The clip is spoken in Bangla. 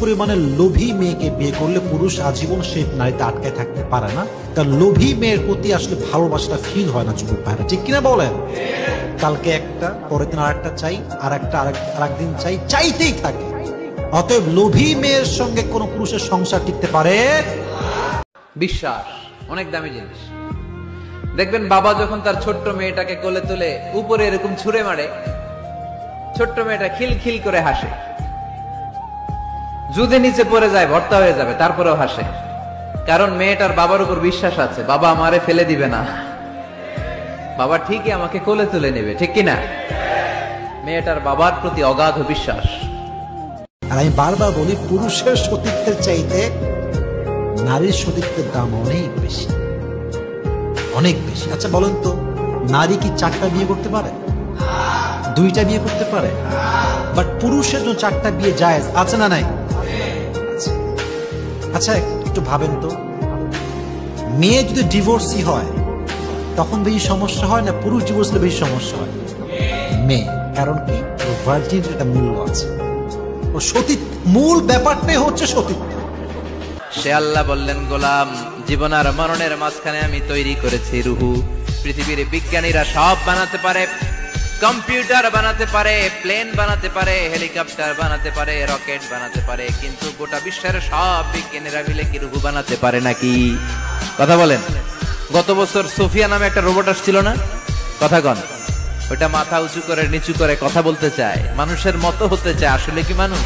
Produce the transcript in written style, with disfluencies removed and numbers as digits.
পরিমাণে লোভী মেয়েকে বিয়ে করলে পুরুষ আজীবন সেই নারীতে আটকায় থাকতে পারে না, কারণ লোভী মেয়ের প্রতি আসলে ভালোবাসাটা ফিল হয় না যুবক ভাইরা, ঠিক কিনা বলেন? কালকে একটা, পরের দিন আরেকটা চাই, আরেকদিন চাই, চাইতেই থাকে। অতএব লোভী মেয়ের সঙ্গে কোন পুরুষের সংসার টিকতে পারে? বিশ্বাস অনেক দামি জিনিস। দেখবেন বাবা যখন তার ছোট্ট মেয়েটাকে কোলে তুলে উপরে এরকম ছুঁড়ে মারে, ছোট্ট মেয়েটা খিলখিল করে হাসে। যদি নিচে পড়ে যায় ভর্তা হয়ে যাবে, তারপরেও হাসে, কারণ মেয়েটার বাবার উপর বিশ্বাস আছে, বাবা আমারে ফেলে দিবে না, বাবা ঠিকই আমাকে কোলে তুলে নেবে, ঠিক কিনা? মেয়েটার বাবার প্রতি অগাধ বিশ্বাস। আর আমি বারবার বলি, পুরুষের সতীত্বের চাইতে নারীর সতীত্বের দাম অনেক বেশি, অনেক বেশি। আচ্ছা বলেন তো, নারী কি 4টা বিয়ে করতে পারে? 2টা বিয়ে করতে পারে? বাট পুরুষের জন্য 4টা বিয়ে জায়েজ আছে না নাই? আচ্ছা একটু ভাবেন তো, মেয়ে যদি ডিভোর্সি হয় তখন বেশি সমস্যা হয় না পুরুষ ডিভোর্স হলে বেশি সমস্যা হয়? মেয়ে, কারণ কি? ভার্জিনিটির একটা মূল্য আছে, ও সতীত্ব, মূল ব্যাপারটাই হচ্ছে সতীত্ব। সে আল্লাহ বললেন, গোলাম জীবন আর মরণের মাঝখানে আমি তৈরি করেছি রুহু। পৃথিবীর বিজ্ঞানীরা সব বানাতে পারে, কম্পিউটার বানাতে পারে, প্লেন বানাতে পারে, হেলিকপ্টার বানাতে পারে, রকেট বানাতে পারে, কিন্তু গোটা বিশ্বের সব বিজ্ঞানীরা মিলে কি রুহু বানাতে পারে নাকি? কথা বলেন। গত বছর সোফিয়া নামে একটা রোবট আসছিল না? কথা কন। ওটা মাথা উঁচু করে নিচু করে কথা বলতে চায়, মানুষের মতো হতে চায়, আসলে কি মানুষ?